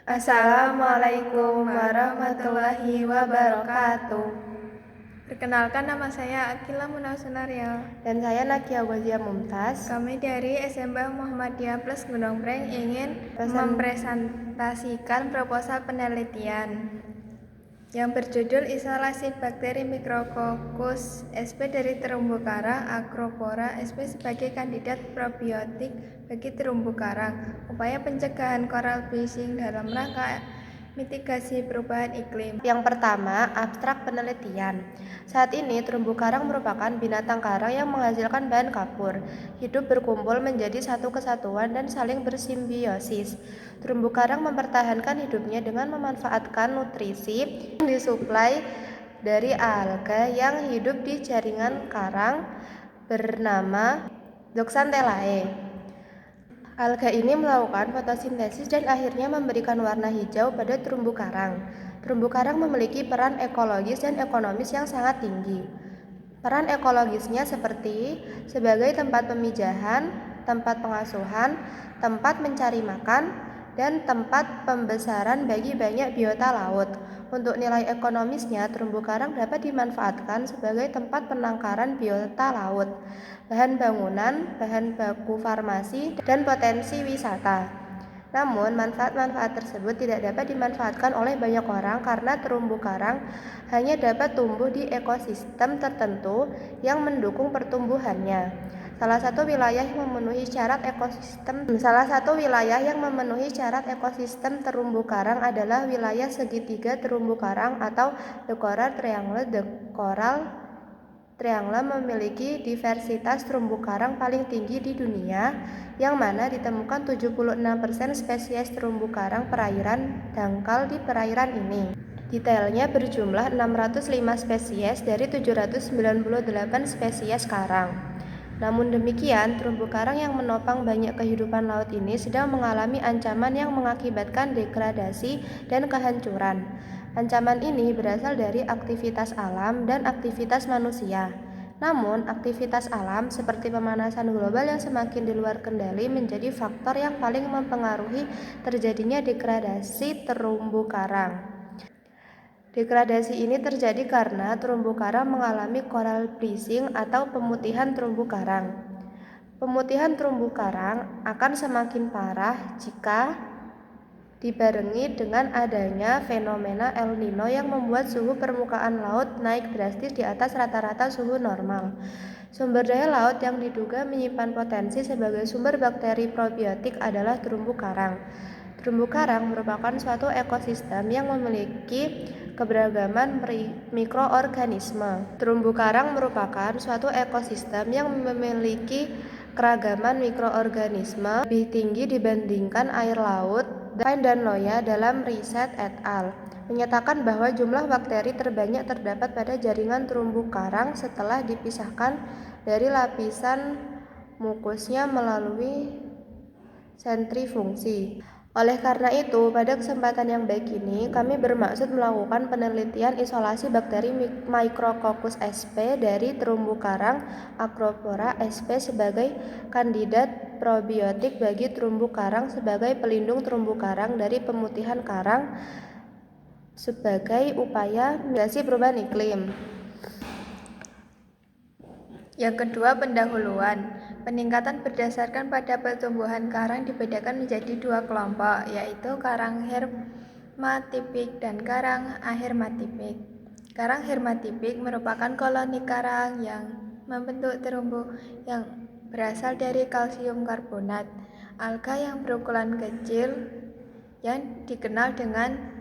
Assalamualaikum warahmatullahi wabarakatuh. Perkenalkan, nama saya Akila Munausunario. Dan saya Nakia Wazia Mumtaz. Kami dari SMP Muhammadiyah Plus Gunung Preng ingin mempresentasikan proposal penelitian yang berjudul isolasi bakteri Micrococcus sp dari terumbu karang Acropora sp sebagai kandidat probiotik bagi terumbu karang, upaya pencegahan coral bleaching dalam rangka mitigasi perubahan iklim. Yang pertama, abstrak penelitian. Saat ini terumbu karang merupakan binatang karang yang menghasilkan bahan kapur, hidup berkumpul menjadi satu kesatuan dan saling bersimbiosis. Terumbu karang mempertahankan hidupnya dengan memanfaatkan nutrisi yang disuplai dari alga yang hidup di jaringan karang bernama Zooxanthellae. Alga ini melakukan fotosintesis dan akhirnya memberikan warna hijau pada terumbu karang. Terumbu karang memiliki peran ekologis dan ekonomis yang sangat tinggi. Peran ekologisnya seperti sebagai tempat pemijahan, tempat pengasuhan, tempat mencari makan, dan tempat pembesaran bagi banyak biota laut. Untuk nilai ekonomisnya, terumbu karang dapat dimanfaatkan sebagai tempat penangkaran biota laut, bahan bangunan, bahan baku farmasi, dan potensi wisata. Namun, manfaat-manfaat tersebut tidak dapat dimanfaatkan oleh banyak orang karena terumbu karang hanya dapat tumbuh di ekosistem tertentu yang mendukung pertumbuhannya. Salah satu wilayah yang memenuhi syarat ekosistem terumbu karang adalah wilayah segitiga terumbu karang atau The Coral Triangle. The Coral Triangle memiliki diversitas terumbu karang paling tinggi di dunia, yang mana ditemukan 76% spesies terumbu karang perairan dangkal di perairan ini. Detailnya berjumlah 605 spesies dari 798 spesies karang. Namun demikian, terumbu karang yang menopang banyak kehidupan laut ini sedang mengalami ancaman yang mengakibatkan degradasi dan kehancuran. Ancaman ini berasal dari aktivitas alam dan aktivitas manusia. Namun, aktivitas alam seperti pemanasan global yang semakin di luar kendali menjadi faktor yang paling mempengaruhi terjadinya degradasi terumbu karang. Degradasi ini terjadi karena terumbu karang mengalami coral bleaching atau pemutihan terumbu karang. Pemutihan terumbu karang akan semakin parah jika dibarengi dengan adanya fenomena El Nino yang membuat suhu permukaan laut naik drastis di atas rata-rata suhu normal. Sumber daya laut yang diduga menyimpan potensi sebagai sumber bakteri probiotik adalah terumbu karang. Terumbu karang merupakan suatu ekosistem yang memiliki keberagaman mikroorganisme. Terumbu karang merupakan suatu ekosistem yang memiliki keragaman mikroorganisme lebih tinggi dibandingkan air laut. Dan Loya dalam riset et al. Menyatakan bahwa jumlah bakteri terbanyak terdapat pada jaringan terumbu karang setelah dipisahkan dari lapisan mukusnya melalui sentrifungsi. Oleh karena itu, pada kesempatan yang baik ini, kami bermaksud melakukan penelitian isolasi bakteri Micrococcus sp dari terumbu karang Acropora sp sebagai kandidat probiotik bagi terumbu karang sebagai pelindung terumbu karang dari pemutihan karang sebagai upaya mitigasi perubahan iklim. Yang kedua, pendahuluan. Peningkatan berdasarkan pada pertumbuhan karang dibedakan menjadi dua kelompok, yaitu karang hermatipik dan karang ahermatipik. Karang hermatipik merupakan koloni karang yang membentuk terumbu yang berasal dari kalsium karbonat, alga yang berukuran kecil yang dikenal dengan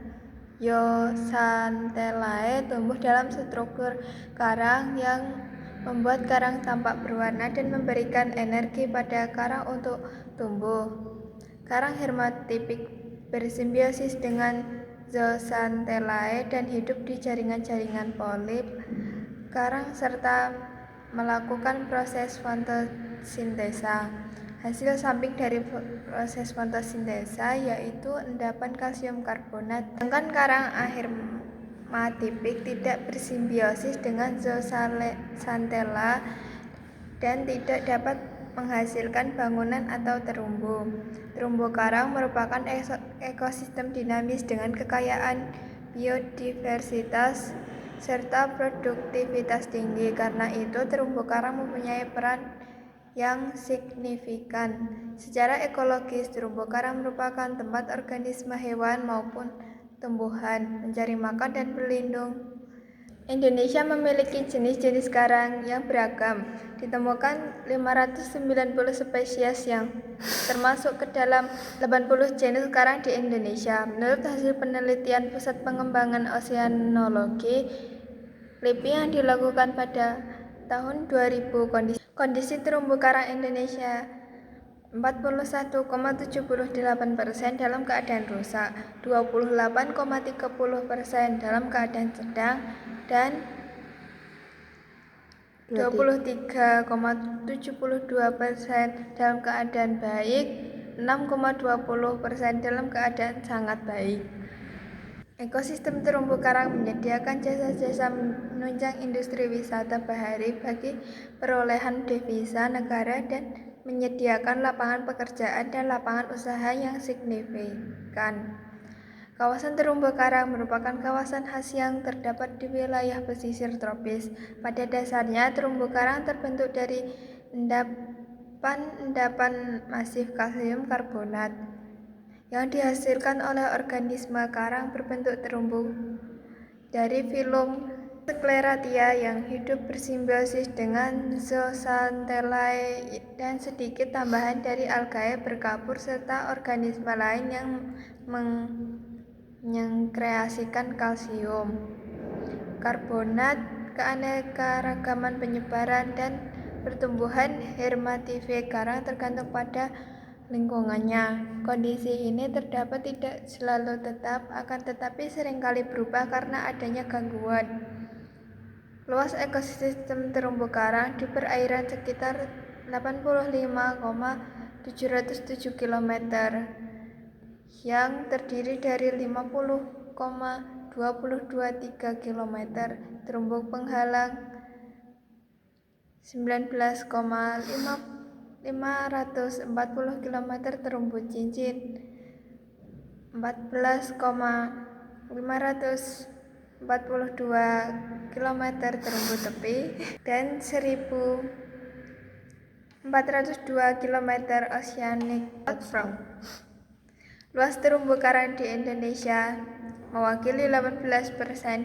Zooxanthellae tumbuh dalam struktur karang yang membuat karang tampak berwarna dan memberikan energi pada karang untuk tumbuh. Karang hermatipik bersimbiosis dengan Zooxanthellae dan hidup di jaringan-jaringan polip karang serta melakukan proses fotosintesa. Hasil samping dari proses fotosintesa yaitu endapan kalsium karbonat. Sedangkan karang ahermatipik tidak bersimbiosis dengan Zooxanthellae dan tidak dapat menghasilkan bangunan atau terumbu. Terumbu karang merupakan ekosistem dinamis dengan kekayaan biodiversitas serta produktivitas tinggi. Karena itu, terumbu karang mempunyai peran yang signifikan. Secara ekologis, terumbu karang merupakan tempat organisme hewan maupun tumbuhan mencari makan dan berlindung. Indonesia memiliki jenis-jenis karang yang beragam. Ditemukan 590 spesies yang termasuk ke dalam 80 jenis karang di Indonesia. Menurut hasil penelitian Pusat Pengembangan Oseanologi LIPI yang dilakukan pada tahun 2000, kondisi terumbu karang Indonesia 41,78% dalam keadaan rusak, 28,30% dalam keadaan sedang, dan 23,72% dalam keadaan baik, 6,20% dalam keadaan sangat baik. Ekosistem terumbu karang menyediakan jasa-jasa menunjang industri wisata bahari bagi perolehan devisa negara dan menyediakan lapangan pekerjaan dan lapangan usaha yang signifikan. Kawasan terumbu karang merupakan kawasan khas yang terdapat di wilayah pesisir tropis. Pada dasarnya, terumbu karang terbentuk dari endapan masif kalsium karbonat yang dihasilkan oleh organisme karang berbentuk terumbu dari filum Scleratia yang hidup bersimbiosis dengan Zooxanthellae dan sedikit tambahan dari algae berkapur serta organisme lain yang mengkreasikan kalsium karbonat. Keanekaragaman penyebaran dan pertumbuhan hermatifik karang tergantung pada lingkungannya. Kondisi ini terdapat tidak selalu tetap, akan tetapi seringkali berubah karena adanya gangguan. Luas ekosistem terumbu karang di perairan sekitar 85,707 km yang terdiri dari 50,223 km terumbu penghalang, 19,540 km terumbu cincin, 14,542 km terumbu tepi, dan 1.402 km oceanic outflow. Luas terumbu karang di Indonesia mewakili 18%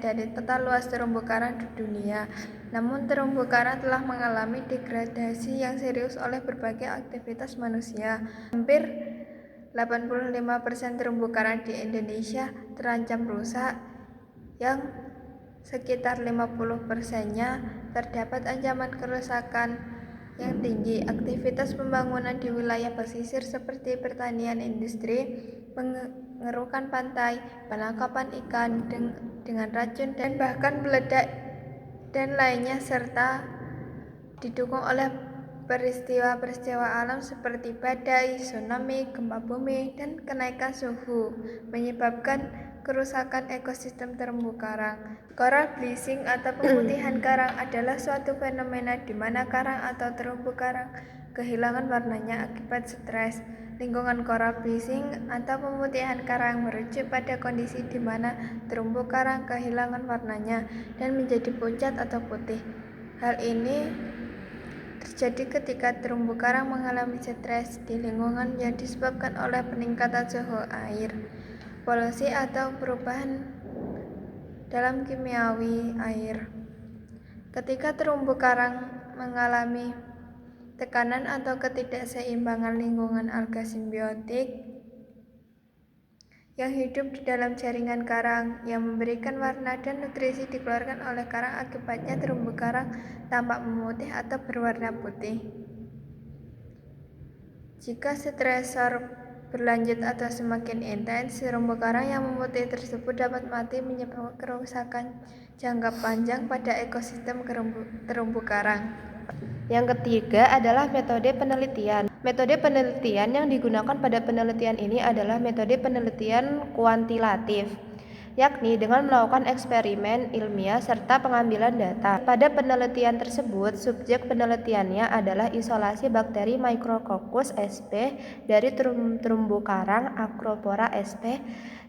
dari total luas terumbu karang di dunia. Namun terumbu karang telah mengalami degradasi yang serius oleh berbagai aktivitas manusia. Hampir 85% terumbu karang di Indonesia terancam rusak, yang sekitar 50%-nya terdapat ancaman kerusakan yang tinggi. Aktivitas pembangunan di wilayah pesisir seperti pertanian, industri, pengerukan pantai, penangkapan ikan dengan racun dan bahkan meledak dan lainnya, serta didukung oleh peristiwa-peristiwa alam seperti badai, tsunami, gempa bumi, dan kenaikan suhu menyebabkan kerusakan ekosistem terumbu karang. Coral bleaching atau pemutihan karang adalah suatu fenomena di mana karang atau terumbu karang kehilangan warnanya akibat stres. Lingkungan coral bleaching atau pemutihan karang merujuk pada kondisi di mana terumbu karang kehilangan warnanya dan menjadi pucat atau putih. Hal ini terjadi ketika terumbu karang mengalami stres di lingkungan yang disebabkan oleh peningkatan suhu air, polusi, atau perubahan dalam kimiawi air. Ketika terumbu karang mengalami tekanan atau ketidakseimbangan lingkungan, alga simbiotik yang hidup di dalam jaringan karang yang memberikan warna dan nutrisi dikeluarkan oleh karang. Akibatnya terumbu karang tampak memutih atau berwarna putih. Jika stresor berlanjut atau semakin intens, terumbu karang yang memutih tersebut dapat mati, menyebabkan kerusakan jangka panjang pada ekosistem terumbu karang. Yang ketiga adalah metode penelitian. Metode penelitian yang digunakan pada penelitian ini adalah metode penelitian kuantitatif. yakni dengan melakukan eksperimen ilmiah serta pengambilan data. Pada penelitian tersebut, subjek penelitiannya adalah isolasi bakteri Micrococcus sp dari terumbu karang Acropora sp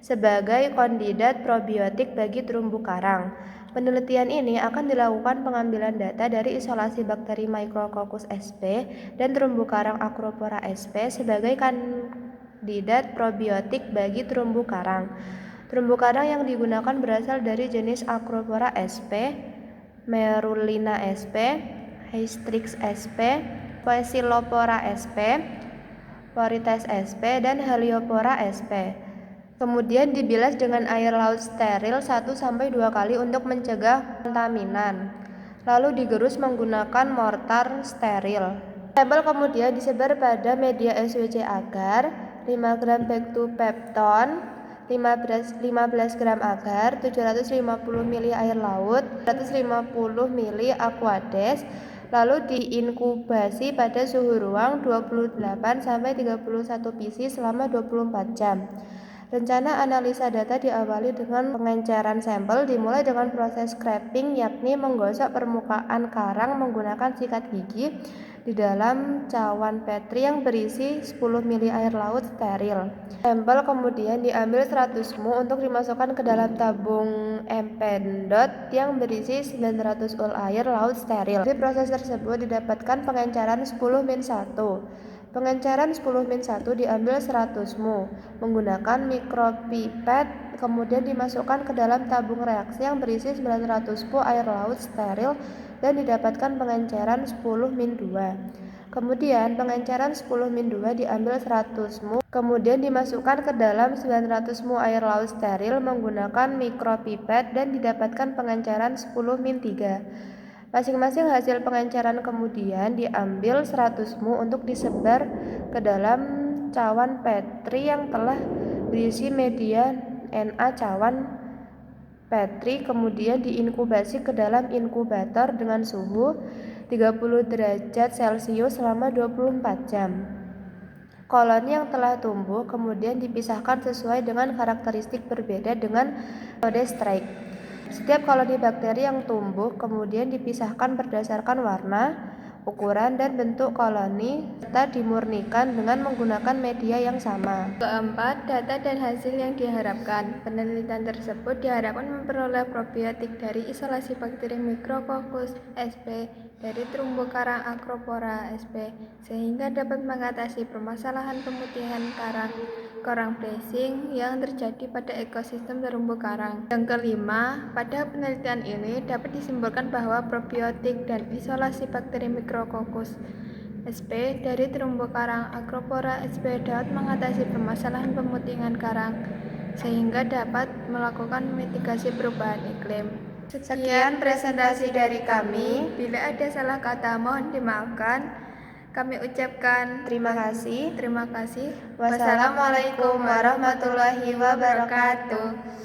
sebagai kandidat probiotik bagi terumbu karang. Penelitian ini akan dilakukan pengambilan data dari isolasi bakteri Micrococcus sp dan terumbu karang Acropora sp sebagai kandidat probiotik bagi terumbu karang. Terumbu karang yang digunakan berasal dari jenis Acropora sp, Merulina sp, Hystrix sp, Poecilopora sp, Porites sp, dan Heliopora sp. Kemudian dibilas dengan air laut steril 1-2 kali untuk mencegah kontaminan. Lalu digerus menggunakan mortar steril. Sampel kemudian disebar pada media SWC agar 5 gram Pectupepton, 15 gram agar, 750 ml air laut, 150 ml Aquades, lalu diinkubasi pada suhu ruang 28-31 PC selama 24 jam. Rencana analisa data diawali dengan pengenceran sampel, dimulai dengan proses scraping, yakni menggosok permukaan karang menggunakan sikat gigi di dalam cawan Petri yang berisi 10 ml air laut steril. Sampel kemudian diambil 100 ml untuk dimasukkan ke dalam tabung empedot yang berisi 900 ml air laut steril. Di proses tersebut didapatkan pengenceran 10-1. Pengenceran 10-1 diambil 100 ml menggunakan mikropipet, kemudian dimasukkan ke dalam tabung reaksi yang berisi 900 ml air laut steril dan didapatkan pengenceran 10-2. Kemudian pengenceran 10-2 diambil 100 ml, kemudian dimasukkan ke dalam 900 ml air laut steril menggunakan mikropipet dan didapatkan pengenceran 10-3. Masing-masing hasil pengenceran kemudian diambil 100 ml untuk disebar ke dalam cawan Petri yang telah berisi media Na cawan Petri, kemudian diinkubasi ke dalam inkubator dengan suhu 30 derajat Celcius selama 24 jam. Koloni yang telah tumbuh kemudian dipisahkan sesuai dengan karakteristik berbeda dengan metode strike. Setiap koloni bakteri yang tumbuh kemudian dipisahkan berdasarkan warna, ukuran, dan bentuk koloni serta dimurnikan dengan menggunakan media yang sama. Keempat, data dan hasil yang diharapkan. Penelitian tersebut diharapkan memperoleh probiotik dari isolasi bakteri Micrococcus sp dari terumbu karang Acropora sp sehingga dapat mengatasi permasalahan pemutihan coral bleaching yang terjadi pada ekosistem terumbu karang. Yang kelima, pada penelitian ini dapat disimpulkan bahwa probiotik dan isolasi bakteri Micrococcus sp dari terumbu karang Acropora sp dapat mengatasi permasalahan pemutihan karang sehingga dapat melakukan mitigasi perubahan iklim. Sekian presentasi dari kami. Bila ada salah kata mohon dimaafkan. Kami ucapkan Terima kasih. Terima kasih. Wassalamualaikum warahmatullahi wabarakatuh.